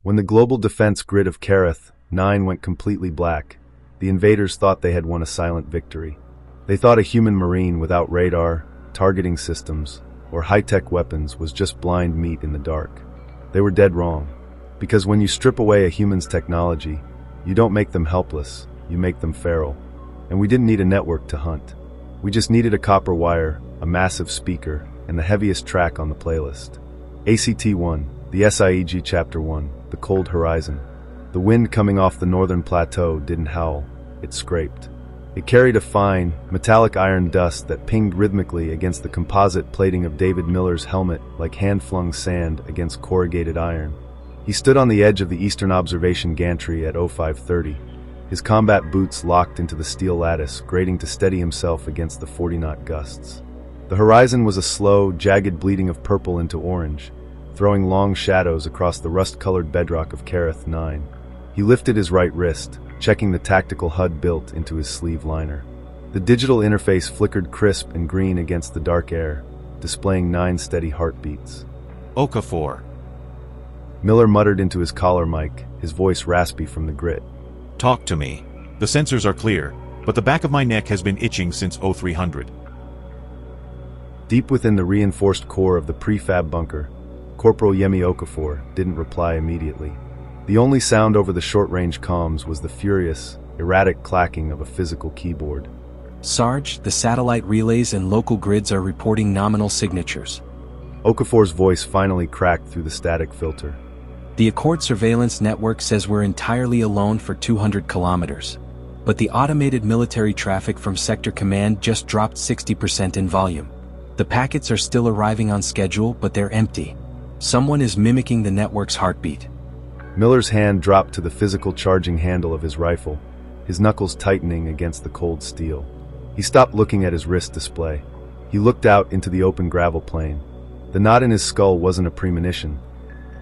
When the global defense grid of Kareth 9 went completely black, the invaders thought they had won a silent victory. They thought a human marine without radar, targeting systems, or high-tech weapons was just blind meat in the dark. They were dead wrong. Because when you strip away a human's technology, you don't make them helpless, you make them feral. And we didn't need a network to hunt. We just needed a copper wire, a massive speaker, and the heaviest track on the playlist. ACT-1, the SIEG Chapter 1, The Cold Horizon. The wind coming off the northern plateau didn't howl, it scraped. It carried a fine, metallic iron dust that pinged rhythmically against the composite plating of David Miller's helmet like hand-flung sand against corrugated iron. He stood on the edge of the eastern observation gantry at 0530, his combat boots locked into the steel lattice, grating to steady himself against the 40-knot gusts. The horizon was a slow, jagged bleeding of purple into orange, throwing long shadows across the rust-colored bedrock of Kareth 9. He lifted his right wrist, checking the tactical HUD built into his sleeve liner. The digital interface flickered crisp and green against the dark air, displaying 9 steady heartbeats. Okafor. Miller muttered into his collar mic, his voice raspy from the grit. Talk to me. The sensors are clear, but the back of my neck has been itching since 0300. Deep within the reinforced core of the prefab bunker, Corporal Yemi Okafor didn't reply immediately. The only sound over the short-range comms was the furious, erratic clacking of a physical keyboard. Sarge, the satellite relays and local grids are reporting nominal signatures. Okafor's voice finally cracked through the static filter. The Accord surveillance network says we're entirely alone for 200 kilometers. But the automated military traffic from Sector Command just dropped 60% in volume. The packets are still arriving on schedule, but they're empty. Someone is mimicking the network's heartbeat. Miller's hand dropped to the physical charging handle of his rifle, his knuckles tightening against the cold steel. He stopped looking at his wrist display. He looked out into the open gravel plain. The knot in his skull wasn't a premonition.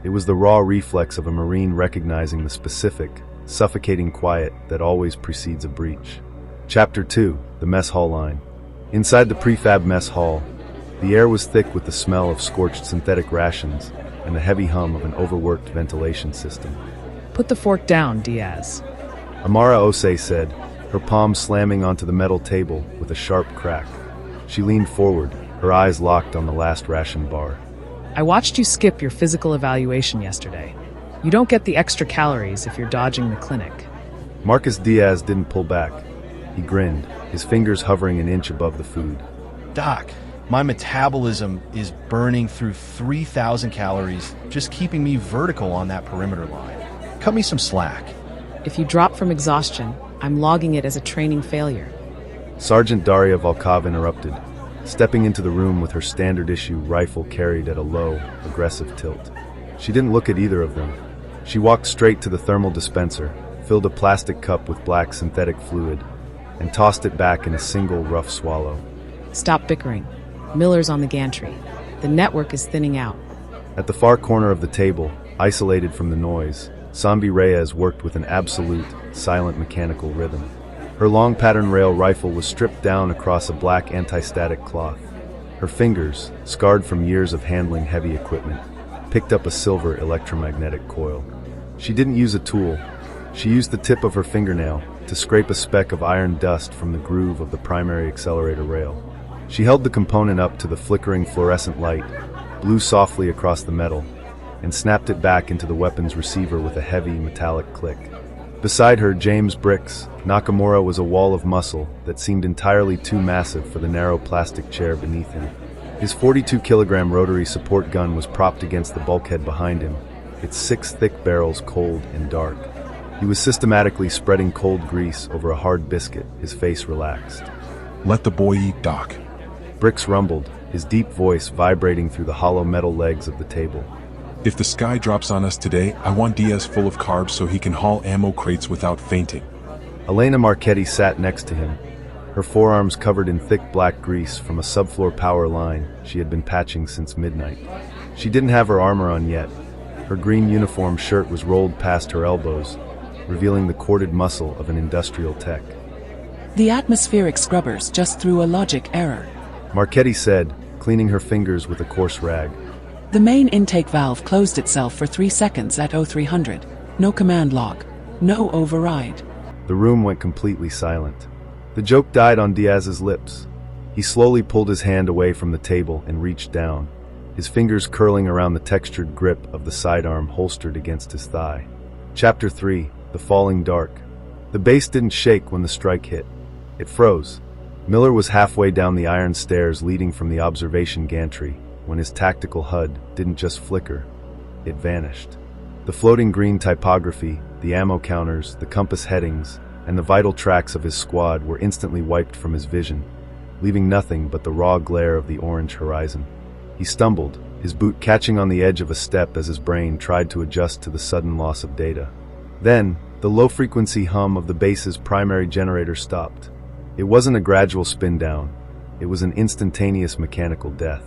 It was the raw reflex of a Marine recognizing the specific, suffocating quiet that always precedes a breach. Chapter 2, The Mess Hall Line. Inside the prefab mess hall, the air was thick with the smell of scorched synthetic rations and the heavy hum of an overworked ventilation system. Put the fork down, Diaz. Amara Osei said, her palm slamming onto the metal table with a sharp crack. She leaned forward, her eyes locked on the last ration bar. I watched you skip your physical evaluation yesterday. You don't get the extra calories if you're dodging the clinic. Marcus Diaz didn't pull back. He grinned, his fingers hovering an inch above the food. Doc, my metabolism is burning through 3,000 calories, just keeping me vertical on that perimeter line. Cut me some slack. If you drop from exhaustion, I'm logging it as a training failure. Sergeant Daria Volkov interrupted, stepping into the room with her standard-issue rifle carried at a low, aggressive tilt. She didn't look at either of them. She walked straight to the thermal dispenser, filled a plastic cup with black synthetic fluid, and tossed it back in a single rough swallow. Stop bickering. Miller's on the gantry. The network is thinning out. At the far corner of the table, isolated from the noise, Sambi Reyes worked with an absolute, silent mechanical rhythm. Her long pattern rail rifle was stripped down across a black anti-static cloth. Her fingers, scarred from years of handling heavy equipment, picked up a silver electromagnetic coil. She didn't use a tool. She used the tip of her fingernail to scrape a speck of iron dust from the groove of the primary accelerator rail. She held the component up to the flickering fluorescent light, blew softly across the metal, and snapped it back into the weapon's receiver with a heavy metallic click. Beside her, James Bricks, Nakamura was a wall of muscle that seemed entirely too massive for the narrow plastic chair beneath him. His 42-kilogram rotary support gun was propped against the bulkhead behind him, its 6 thick barrels cold and dark. He was systematically spreading cold grease over a hard biscuit, his face relaxed. Let the boy eat, Doc. Bricks rumbled, his deep voice vibrating through the hollow metal legs of the table. If the sky drops on us today, I want Diaz full of carbs so he can haul ammo crates without fainting. Elena Marchetti sat next to him, her forearms covered in thick black grease from a subfloor power line she had been patching since midnight. She didn't have her armor on yet. Her green uniform shirt was rolled past her elbows, revealing the corded muscle of an industrial tech. The atmospheric scrubbers just threw a logic error. Marchetti said, cleaning her fingers with a coarse rag. The main intake valve closed itself for 3 seconds at 0300. No command log. No override. The room went completely silent. The joke died on Diaz's lips. He slowly pulled his hand away from the table and reached down, his fingers curling around the textured grip of the sidearm holstered against his thigh. Chapter 3. The Falling Dark. The base didn't shake when the strike hit. It froze. Miller was halfway down the iron stairs leading from the observation gantry when his tactical HUD didn't just flicker, it vanished. The floating green typography, the ammo counters, the compass headings, and the vital tracks of his squad were instantly wiped from his vision, leaving nothing but the raw glare of the orange horizon. He stumbled, his boot catching on the edge of a step as his brain tried to adjust to the sudden loss of data. Then, the low-frequency hum of the base's primary generator stopped. It wasn't a gradual spin down, it was an instantaneous mechanical death.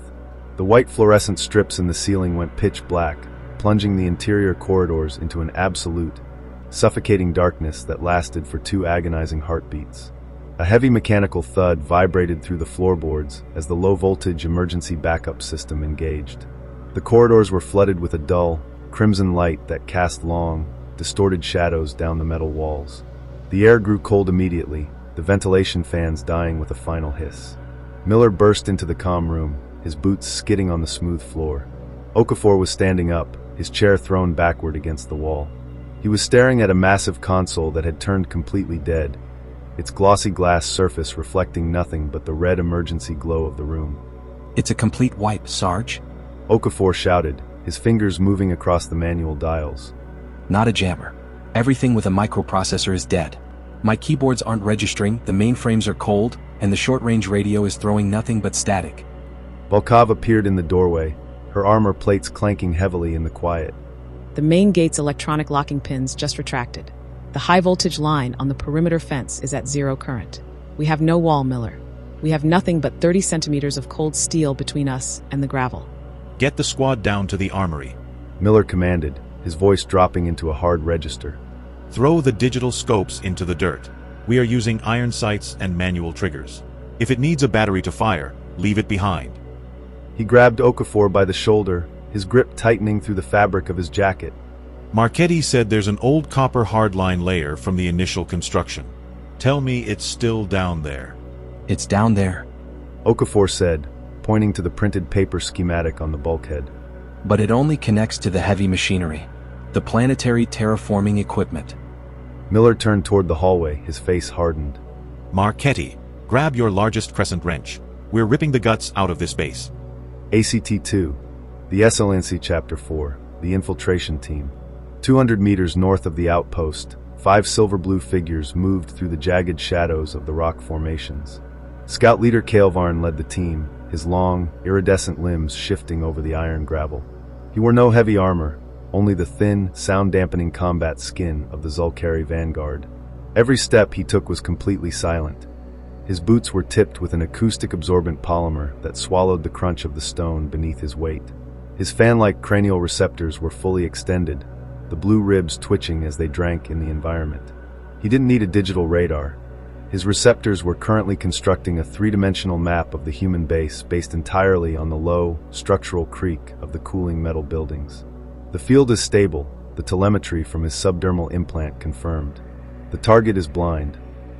The white fluorescent strips in the ceiling went pitch black, plunging the interior corridors into an absolute, suffocating darkness that lasted for 2 agonizing heartbeats. A heavy mechanical thud vibrated through the floorboards as the low-voltage emergency backup system engaged. The corridors were flooded with a dull, crimson light that cast long, distorted shadows down the metal walls. The air grew cold immediately, the ventilation fans dying with a final hiss. Miller burst into the comm room, his boots skidding on the smooth floor. Okafor was standing up, his chair thrown backward against the wall. He was staring at a massive console that had turned completely dead, its glossy glass surface reflecting nothing but the red emergency glow of the room. It's a complete wipe, Sarge. Okafor shouted, his fingers moving across the manual dials. Not a jammer. Everything with a microprocessor is dead. My keyboards aren't registering, the mainframes are cold, and the short-range radio is throwing nothing but static. Volkov appeared in the doorway, her armor plates clanking heavily in the quiet. The main gate's electronic locking pins just retracted. The high-voltage line on the perimeter fence is at 0 current. We have no wall, Miller. We have nothing but 30 centimeters of cold steel between us and the gravel. Get the squad down to the armory. Miller commanded, his voice dropping into a hard register. Throw the digital scopes into the dirt. We are using iron sights and manual triggers. If it needs a battery to fire, leave it behind. He grabbed Okafor by the shoulder, his grip tightening through the fabric of his jacket. Marchetti said there's an old copper hardline layer from the initial construction. Tell me it's still down there. It's down there. Okafor said, pointing to the printed paper schematic on the bulkhead. But it only connects to the heavy machinery, the planetary terraforming equipment. Miller turned toward the hallway, his face hardened. Marchetti, grab your largest crescent wrench. We're ripping the guts out of this base. ACT-2, the SLNC Chapter 4, the infiltration team. 200 meters north of the outpost, 5 silver-blue figures moved through the jagged shadows of the rock formations. Scout leader Kaelvarn led the team, his long, iridescent limbs shifting over the iron gravel. He wore no heavy armor, only the thin, sound-dampening combat skin of the Zulkari vanguard. Every step he took was completely silent. His boots were tipped with an acoustic-absorbent polymer that swallowed the crunch of the stone beneath his weight. His fan-like cranial receptors were fully extended, the blue ribs twitching as they drank in the environment. He didn't need a digital radar. His receptors were currently constructing a 3-dimensional map of the human base based entirely on the low, structural creak of the cooling metal buildings. The field is stable, the telemetry from his subdermal implant confirmed. The target is blind.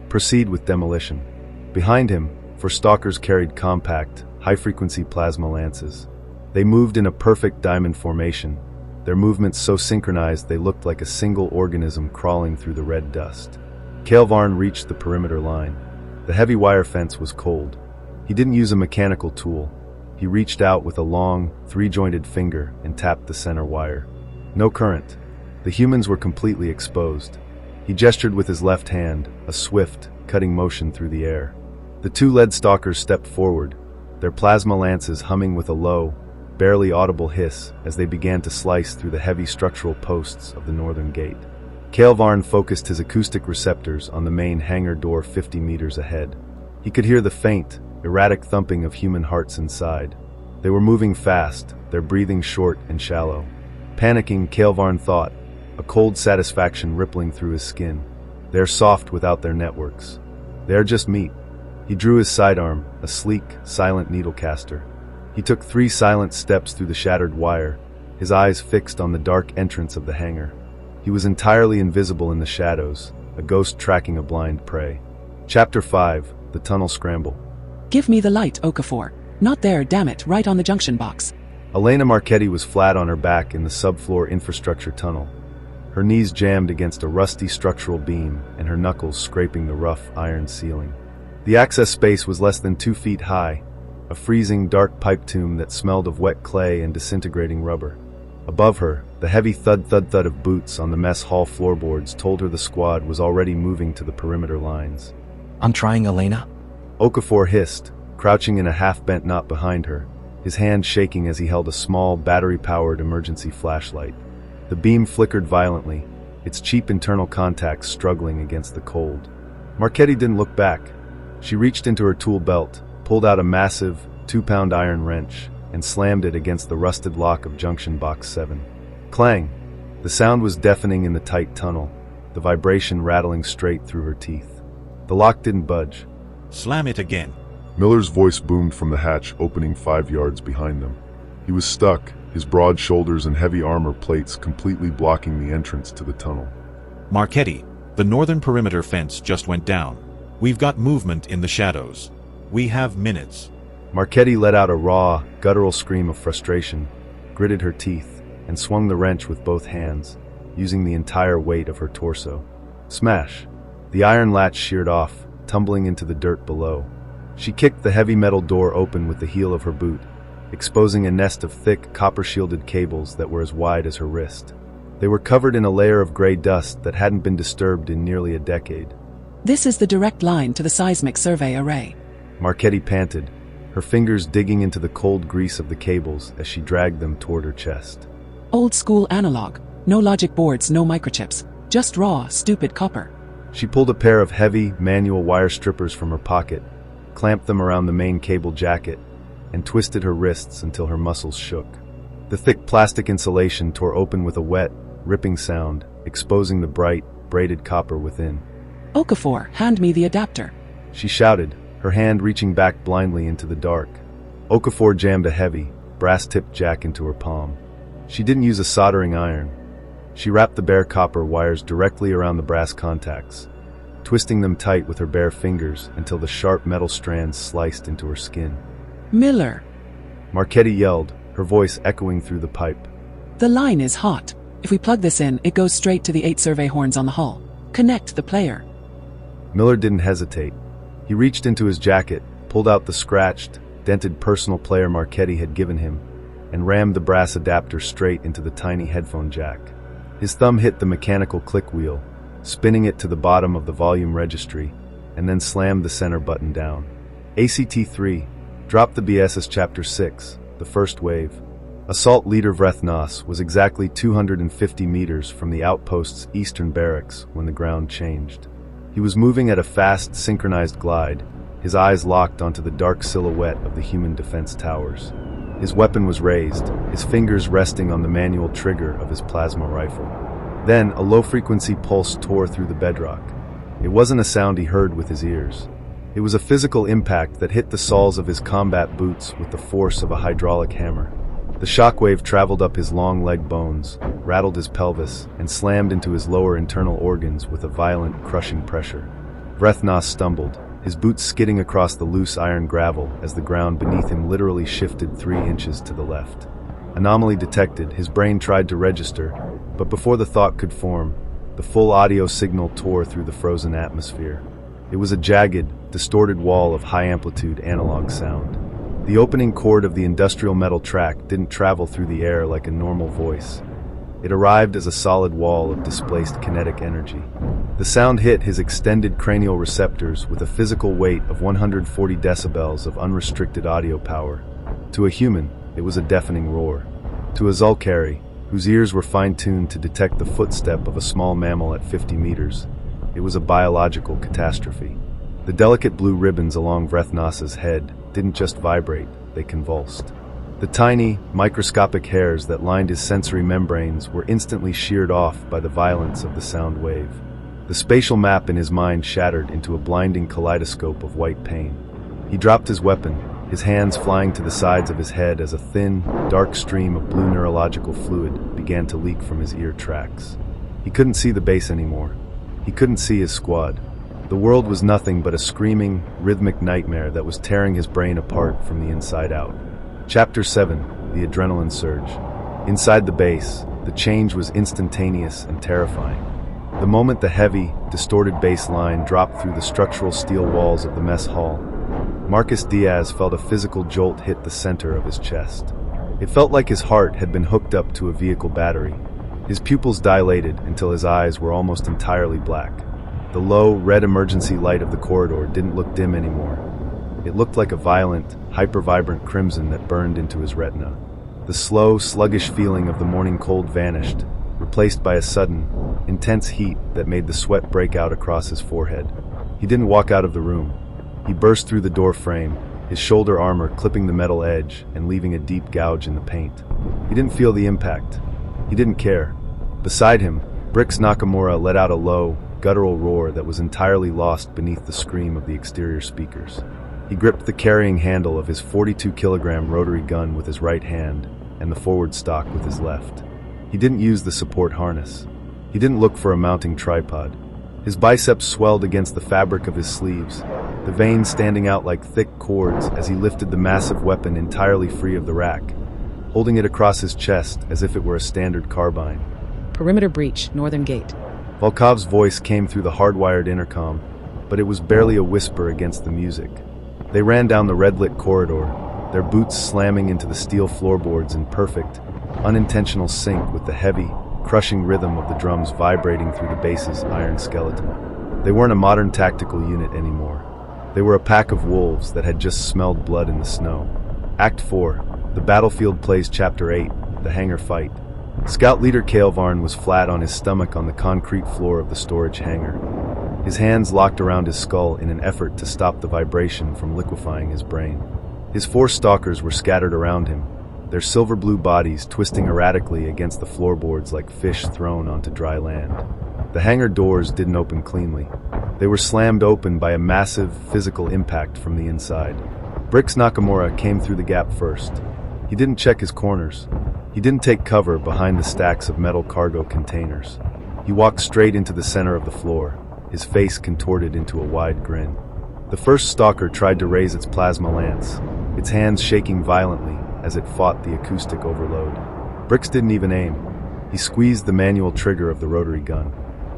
Proceed with demolition. Behind him, for stalkers carried compact, high-frequency plasma lances. They moved in a perfect diamond formation, their movements so synchronized they looked like a single organism crawling through the red dust. Kaelvarn reached the perimeter line. The heavy wire fence was cold. He didn't use a mechanical tool. He reached out with a long, 3-jointed finger and tapped the center wire. No current. The humans were completely exposed. He gestured with his left hand, a swift, cutting motion through the air. The 2 lead stalkers stepped forward, their plasma lances humming with a low, barely audible hiss as they began to slice through the heavy structural posts of the northern gate. Kaelvarn focused his acoustic receptors on the main hangar door 50 meters ahead. He could hear the faint, erratic thumping of human hearts inside. They were moving fast, their breathing short and shallow. Panicking, Kaelvarn thought, a cold satisfaction rippling through his skin. They're soft without their networks. They're just meat. He drew his sidearm, a sleek, silent needlecaster. He took 3 silent steps through the shattered wire, his eyes fixed on the dark entrance of the hangar. He was entirely invisible in the shadows, a ghost tracking a blind prey. Chapter 5, The Tunnel Scramble. Give me the light, Okafor. Not there, damn it, right on the junction box. Elena Marchetti was flat on her back in the subfloor infrastructure tunnel, her knees jammed against a rusty structural beam and her knuckles scraping the rough iron ceiling. The access space was less than 2 feet high, a freezing dark pipe tomb that smelled of wet clay and disintegrating rubber. Above her, the heavy thud-thud-thud of boots on the mess hall floorboards told her the squad was already moving to the perimeter lines. I'm trying, Elena. Okafor hissed, crouching in a half-bent knot behind her, his hand shaking as he held a small, battery-powered emergency flashlight. The beam flickered violently, its cheap internal contacts struggling against the cold. Marchetti didn't look back. She reached into her tool belt, pulled out a massive, 2-pound iron wrench, and slammed it against the rusted lock of junction box 7. Clang! The sound was deafening in the tight tunnel, the vibration rattling straight through her teeth. The lock didn't budge. Slam it again. Miller's voice boomed from the hatch opening 5 yards behind them. He was stuck, his broad shoulders and heavy armor plates completely blocking the entrance to the tunnel. Marchetti, the northern perimeter fence just went down. We've got movement in the shadows. We have minutes. Marchetti let out a raw, guttural scream of frustration, gritted her teeth, and swung the wrench with both hands, using the entire weight of her torso. Smash! The iron latch sheared off, tumbling into the dirt below. She kicked the heavy metal door open with the heel of her boot, exposing a nest of thick, copper-shielded cables that were as wide as her wrist. They were covered in a layer of gray dust that hadn't been disturbed in nearly a decade. This is the direct line to the seismic survey array. Marchetti panted, her fingers digging into the cold grease of the cables as she dragged them toward her chest. Old school analog. No logic boards, no microchips. Just raw, stupid copper. She pulled a pair of heavy, manual wire strippers from her pocket, clamped them around the main cable jacket, and twisted her wrists until her muscles shook. The thick plastic insulation tore open with a wet, ripping sound, exposing the bright, braided copper within. Okafor, hand me the adapter. She shouted, her hand reaching back blindly into the dark. Okafor jammed a heavy, brass-tipped jack into her palm. She didn't use a soldering iron. She wrapped the bare copper wires directly around the brass contacts, twisting them tight with her bare fingers until the sharp metal strands sliced into her skin. Miller. Marchetti yelled, her voice echoing through the pipe. The line is hot. If we plug this in, it goes straight to the 8 survey horns on the hull. Connect the player. Miller didn't hesitate. He reached into his jacket, pulled out the scratched, dented personal player Marchetti had given him, and rammed the brass adapter straight into the tiny headphone jack. His thumb hit the mechanical click wheel, spinning it to the bottom of the volume registry, and then slammed the center button down. ACT-3, drop the BSS Chapter 6, the first wave. Assault Leader Vrethnos was exactly 250 meters from the outpost's eastern barracks when the ground changed. He was moving at a fast, synchronized glide, his eyes locked onto the dark silhouette of the human defense towers. His weapon was raised, his fingers resting on the manual trigger of his plasma rifle. Then, a low-frequency pulse tore through the bedrock. It wasn't a sound he heard with his ears. It was a physical impact that hit the soles of his combat boots with the force of a hydraulic hammer. The shockwave traveled up his long leg bones, rattled his pelvis, and slammed into his lower internal organs with a violent, crushing pressure. Vrethnos stumbled, his boots skidding across the loose iron gravel as the ground beneath him literally shifted 3 inches to the left. Anomaly detected, his brain tried to register, but before the thought could form, the full audio signal tore through the frozen atmosphere. It was a jagged, distorted wall of high-amplitude analog sound. The opening chord of the industrial metal track didn't travel through the air like a normal voice. It arrived as a solid wall of displaced kinetic energy. The sound hit his extended cranial receptors with a physical weight of 140 decibels of unrestricted audio power. To a human, it was a deafening roar. To a Zulkari, whose ears were fine-tuned to detect the footstep of a small mammal at 50 meters, it was a biological catastrophe. The delicate blue ribbons along Vrethnos's head didn't just vibrate, they convulsed. The tiny, microscopic hairs that lined his sensory membranes were instantly sheared off by the violence of the sound wave. The spatial map in his mind shattered into a blinding kaleidoscope of white pain. He dropped his weapon, his hands flying to the sides of his head as a thin, dark stream of blue neurological fluid began to leak from his ear tracks. He couldn't see the base anymore. He couldn't see his squad. The world was nothing but a screaming, rhythmic nightmare that was tearing his brain apart from the inside out. Chapter 7: The Adrenaline Surge. Inside the base, the change was instantaneous and terrifying. The moment the heavy, distorted bass line dropped through the structural steel walls of the mess hall, Marcus Diaz felt a physical jolt hit the center of his chest. It felt like his heart had been hooked up to a vehicle battery. His pupils dilated until his eyes were almost entirely black. The low, red emergency light of the corridor didn't look dim anymore. It looked like a violent, hyper-vibrant crimson that burned into his retina. The slow, sluggish feeling of the morning cold vanished, replaced by a sudden, intense heat that made the sweat break out across his forehead. He didn't walk out of the room. He burst through the door frame, his shoulder armor clipping the metal edge and leaving a deep gouge in the paint. He didn't feel the impact. He didn't care. Beside him, Brix Nakamura let out a low, guttural roar that was entirely lost beneath the scream of the exterior speakers. He gripped the carrying handle of his 42-kilogram rotary gun with his right hand and the forward stock with his left. He didn't use the support harness. He didn't look for a mounting tripod. His biceps swelled against the fabric of his sleeves, the veins standing out like thick cords as he lifted the massive weapon entirely free of the rack, holding it across his chest as if it were a standard carbine. Perimeter breach, northern gate. Volkov's voice came through the hardwired intercom, but it was barely a whisper against the music. They ran down the red-lit corridor, their boots slamming into the steel floorboards in perfect, unintentional sync with the heavy, crushing rhythm of the drums vibrating through the base's iron skeleton. They weren't a modern tactical unit anymore. They were a pack of wolves that had just smelled blood in the snow. Act 4, The Battlefield plays Chapter 8, The Hangar Fight. Scout leader Kaelvarn was flat on his stomach on the concrete floor of the storage hangar. His hands locked around his skull in an effort to stop the vibration from liquefying his brain. His 4 stalkers were scattered around him, their silver-blue bodies twisting erratically against the floorboards like fish thrown onto dry land. The hangar doors didn't open cleanly. They were slammed open by a massive, physical impact from the inside. Brix Nakamura came through the gap first. He didn't check his corners. He didn't take cover behind the stacks of metal cargo containers. He walked straight into the center of the floor, his face contorted into a wide grin. The first stalker tried to raise its plasma lance, its hands shaking violently as it fought the acoustic overload. Brix didn't even aim. He squeezed the manual trigger of the rotary gun.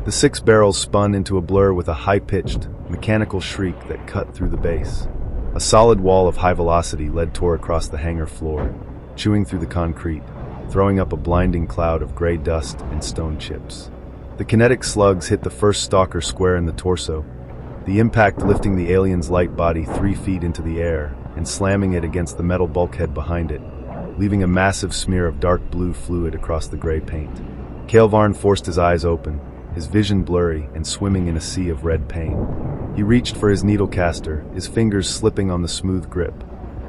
The 6 barrels spun into a blur with a high-pitched, mechanical shriek that cut through the base. A solid wall of high-velocity lead tore across the hangar floor, chewing through the concrete, throwing up a blinding cloud of gray dust and stone chips. The kinetic slugs hit the first stalker square in the torso, the impact lifting the alien's light body 3 feet into the air and slamming it against the metal bulkhead behind it, leaving a massive smear of dark blue fluid across the gray paint. Kaelvarn forced his eyes open, his vision blurry and swimming in a sea of red pain. He reached for his needlecaster, his fingers slipping on the smooth grip.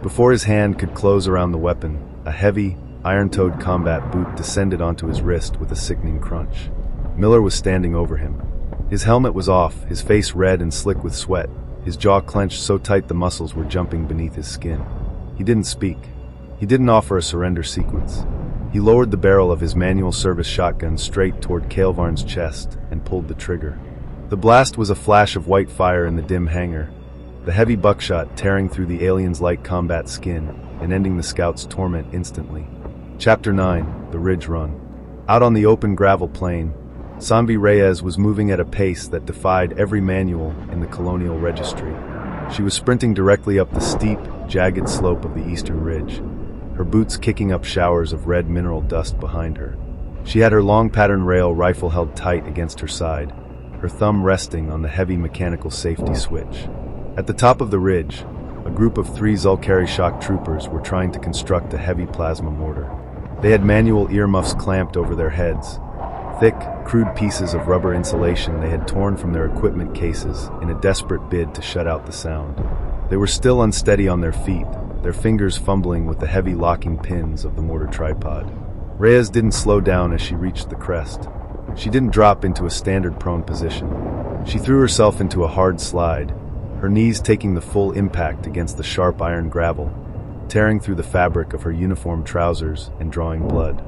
Before his hand could close around the weapon, a heavy, iron-toed combat boot descended onto his wrist with a sickening crunch. Miller was standing over him. His helmet was off, his face red and slick with sweat, his jaw clenched so tight the muscles were jumping beneath his skin. He didn't speak. He didn't offer a surrender sequence. He lowered the barrel of his manual service shotgun straight toward Kaelvarn's chest and pulled the trigger. The blast was a flash of white fire in the dim hangar, the heavy buckshot tearing through the alien's light combat skin and ending the scout's torment instantly. Chapter 9, The Ridge Run. Out on the open gravel plain, Sanvi Reyes was moving at a pace that defied every manual in the colonial registry. She was sprinting directly up the steep, jagged slope of the eastern ridge, her boots kicking up showers of red mineral dust behind her. She had her long pattern rail rifle held tight against her side, her thumb resting on the heavy mechanical safety switch. At the top of the ridge, a group of 3 Zulkari shock troopers were trying to construct a heavy plasma mortar. They had manual earmuffs clamped over their heads, thick, crude pieces of rubber insulation they had torn from their equipment cases in a desperate bid to shut out the sound. They were still unsteady on their feet, their fingers fumbling with the heavy locking pins of the mortar tripod. Reyes didn't slow down as she reached the crest. She didn't drop into a standard prone position. She threw herself into a hard slide, her knees taking the full impact against the sharp iron gravel, tearing through the fabric of her uniform trousers and drawing blood.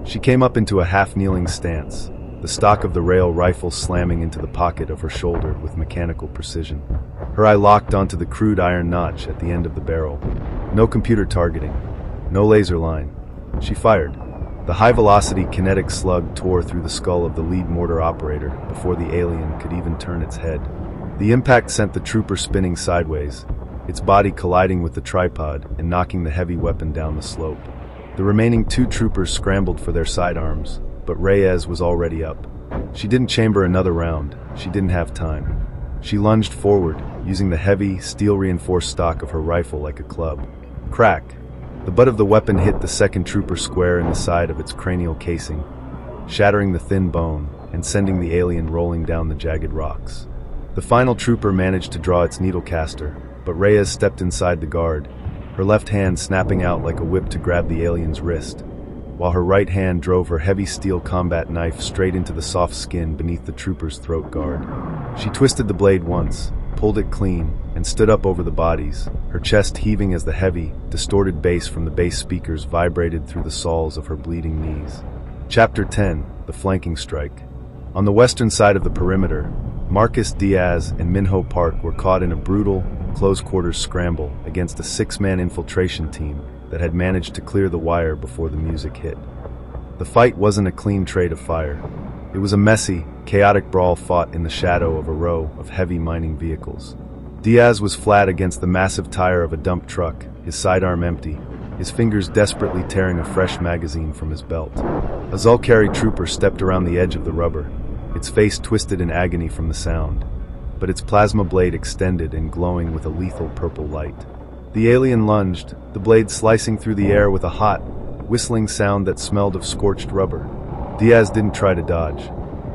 She came up into a half-kneeling stance, the stock of the rail rifle slamming into the pocket of her shoulder with mechanical precision. Her eye locked onto the crude iron notch at the end of the barrel. No computer targeting, no laser line. She fired. The high-velocity kinetic slug tore through the skull of the lead mortar operator before the alien could even turn its head. The impact sent the trooper spinning sideways, its body colliding with the tripod and knocking the heavy weapon down the slope. The remaining 2 troopers scrambled for their sidearms, but Reyes was already up. She didn't chamber another round. She didn't have time. She lunged forward, using the heavy, steel-reinforced stock of her rifle like a club. Crack! The butt of the weapon hit the second trooper square in the side of its cranial casing, shattering the thin bone and sending the alien rolling down the jagged rocks. The final trooper managed to draw its needle caster, but Reyes stepped inside the guard, her left hand snapping out like a whip to grab the alien's wrist, while her right hand drove her heavy steel combat knife straight into the soft skin beneath the trooper's throat guard. She twisted the blade once, pulled it clean, and stood up over the bodies, her chest heaving as the heavy, distorted bass from the bass speakers vibrated through the soles of her bleeding knees. Chapter 10: The Flanking Strike. On the western side of the perimeter, Marcus Diaz and Minho Park were caught in a brutal, close-quarters scramble against a 6-man infiltration team that had managed to clear the wire before the music hit. The fight wasn't a clean trade of fire. It was a messy, chaotic brawl fought in the shadow of a row of heavy mining vehicles. Diaz was flat against the massive tire of a dump truck, his sidearm empty, his fingers desperately tearing a fresh magazine from his belt. A Zulkari trooper stepped around the edge of the rubber, its face twisted in agony from the sound, but its plasma blade extended and glowing with a lethal purple light. The alien lunged, the blade slicing through the air with a hot, whistling sound that smelled of scorched rubber. Diaz didn't try to dodge.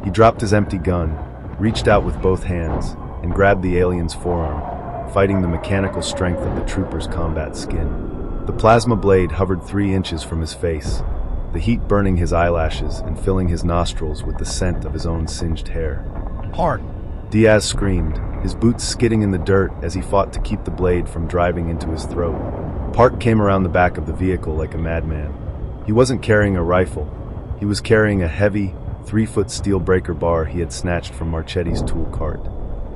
He dropped his empty gun, reached out with both hands, and grabbed the alien's forearm, fighting the mechanical strength of the trooper's combat skin. The plasma blade hovered 3 inches from his face, the heat burning his eyelashes and filling his nostrils with the scent of his own singed hair. Park! Diaz screamed, his boots skidding in the dirt as he fought to keep the blade from driving into his throat. Park came around the back of the vehicle like a madman. He wasn't carrying a rifle. He was carrying a heavy, 3-foot steel breaker bar he had snatched from Marchetti's tool cart.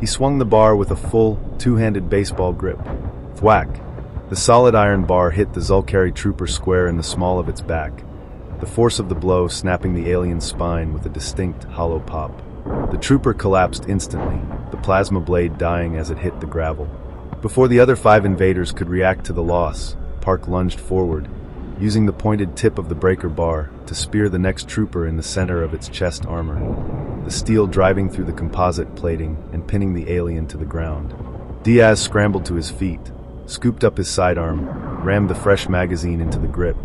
He swung the bar with a full, 2-handed baseball grip. Thwack! The solid iron bar hit the Zulkari trooper square in the small of its back, the force of the blow snapping the alien's spine with a distinct, hollow pop. The trooper collapsed instantly, the plasma blade dying as it hit the gravel. Before the other 5 invaders could react to the loss, Park lunged forward, using the pointed tip of the breaker bar to spear the next trooper in the center of its chest armor, the steel driving through the composite plating and pinning the alien to the ground. Diaz scrambled to his feet, scooped up his sidearm, rammed the fresh magazine into the grip,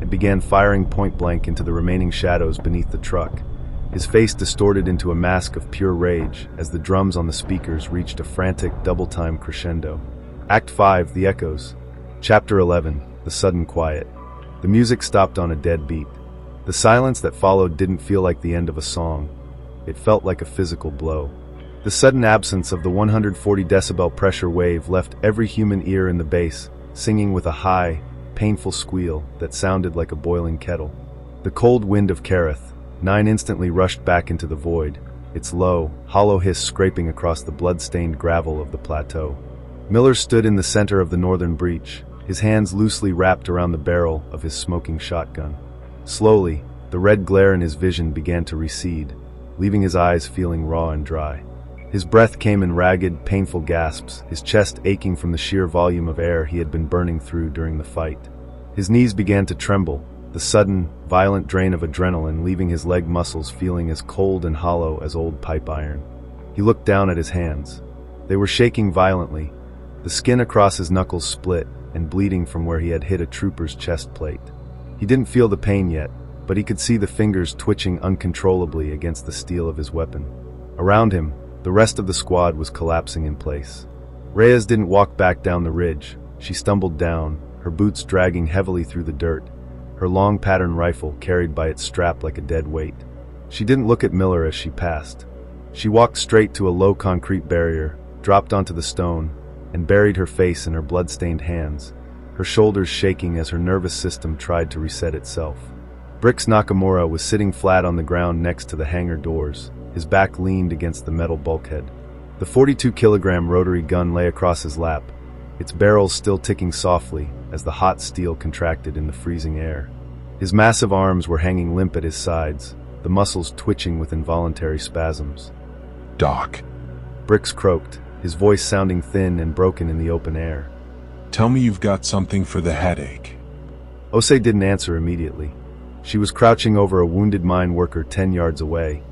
and began firing point-blank into the remaining shadows beneath the truck, his face distorted into a mask of pure rage as the drums on the speakers reached a frantic double-time crescendo. Act 5, The Echoes. Chapter 11, The Sudden Quiet. The music stopped on a dead beat. The silence that followed didn't feel like the end of a song. It felt like a physical blow. The sudden absence of the 140 decibel pressure wave left every human ear in the base singing with a high, painful squeal that sounded like a boiling kettle. The cold wind of Kareth, 9 instantly rushed back into the void, its low, hollow hiss scraping across the blood-stained gravel of the plateau. Miller stood in the center of the northern breach, his hands loosely wrapped around the barrel of his smoking shotgun. Slowly, the red glare in his vision began to recede, leaving his eyes feeling raw and dry. His breath came in ragged, painful gasps, his chest aching from the sheer volume of air he had been burning through during the fight. His knees began to tremble, the sudden, violent drain of adrenaline leaving his leg muscles feeling as cold and hollow as old pipe iron. He looked down at his hands. They were shaking violently, the skin across his knuckles split and bleeding from where he had hit a trooper's chest plate. He didn't feel the pain yet, but he could see the fingers twitching uncontrollably against the steel of his weapon. Around him, the rest of the squad was collapsing in place. Reyes didn't walk back down the ridge. She stumbled down, her boots dragging heavily through the dirt, her long pattern rifle carried by its strap like a dead weight. She didn't look at Miller as she passed. She walked straight to a low concrete barrier, dropped onto the stone, and buried her face in her blood-stained hands, her shoulders shaking as her nervous system tried to reset itself. Bricks Nakamura was sitting flat on the ground next to the hangar doors, his back leaned against the metal bulkhead. The 42-kilogram rotary gun lay across his lap, its barrels still ticking softly as the hot steel contracted in the freezing air. His massive arms were hanging limp at his sides, the muscles twitching with involuntary spasms. Doc. Bricks croaked, his voice sounding thin and broken in the open air. Tell me you've got something for the headache. Osei didn't answer immediately. She was crouching over a wounded mine worker 10 yards away,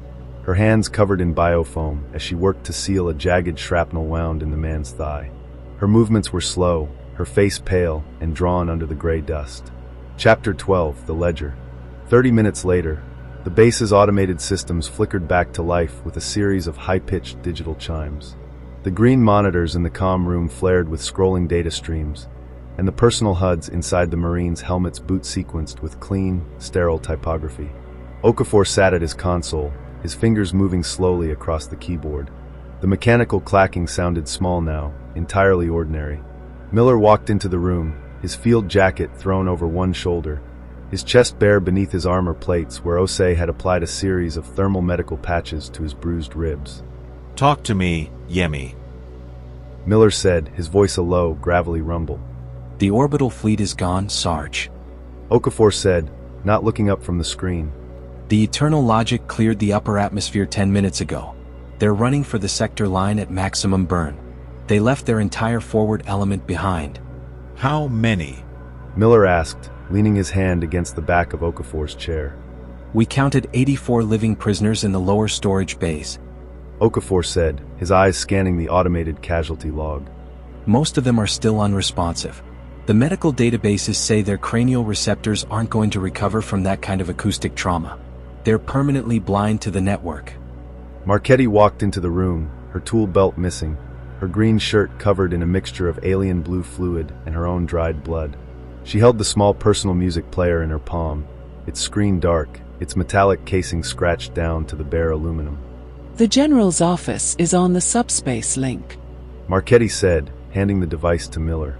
her hands covered in biofoam as she worked to seal a jagged shrapnel wound in the man's thigh. Her movements were slow, her face pale and drawn under the gray dust. Chapter 12, The Ledger. 30 minutes later, the base's automated systems flickered back to life with a series of high-pitched digital chimes. The green monitors in the comm room flared with scrolling data streams, and the personal HUDs inside the Marines' helmets boot-sequenced with clean, sterile typography. Okafor sat at his console, his fingers moving slowly across the keyboard. The mechanical clacking sounded small now, entirely ordinary. Miller walked into the room, his field jacket thrown over one shoulder, his chest bare beneath his armor plates where Osei had applied a series of thermal medical patches to his bruised ribs. Talk to me, Yemi. Miller said, his voice a low, gravelly rumble. The orbital fleet is gone, Sarge. Okafor said, not looking up from the screen. The Eternal Logic cleared the upper atmosphere 10 minutes ago. They're running for the sector line at maximum burn. They left their entire forward element behind. How many? Miller asked, leaning his hand against the back of Okafor's chair. We counted 84 living prisoners in the lower storage bays. Okafor said, his eyes scanning the automated casualty log. Most of them are still unresponsive. The medical databases say their cranial receptors aren't going to recover from that kind of acoustic trauma. They're permanently blind to the network. Marchetti walked into the room, her tool belt missing, her green shirt covered in a mixture of alien blue fluid and her own dried blood. She held the small personal music player in her palm, its screen dark, its metallic casing scratched down to the bare aluminum. The General's office is on the subspace link. Marchetti said, handing the device to Miller.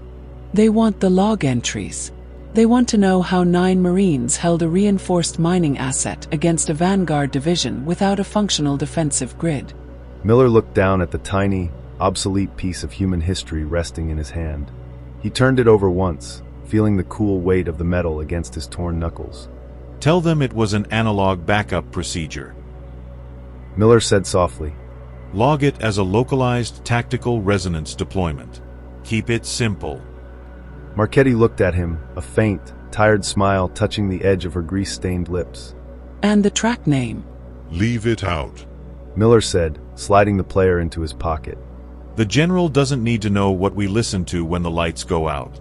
They want the log entries. They want to know how 9 Marines held a reinforced mining asset against a vanguard division without a functional defensive grid. Miller looked down at the tiny, obsolete piece of human history resting in his hand. He turned it over once, feeling the cool weight of the metal against his torn knuckles. Tell them it was an analog backup procedure. Miller said softly. Log it as a localized tactical resonance deployment. Keep it simple. Marchetti looked at him, a faint, tired smile touching the edge of her grease-stained lips. And the track name? Leave it out. Miller said, sliding the player into his pocket. The General doesn't need to know what we listen to when the lights go out.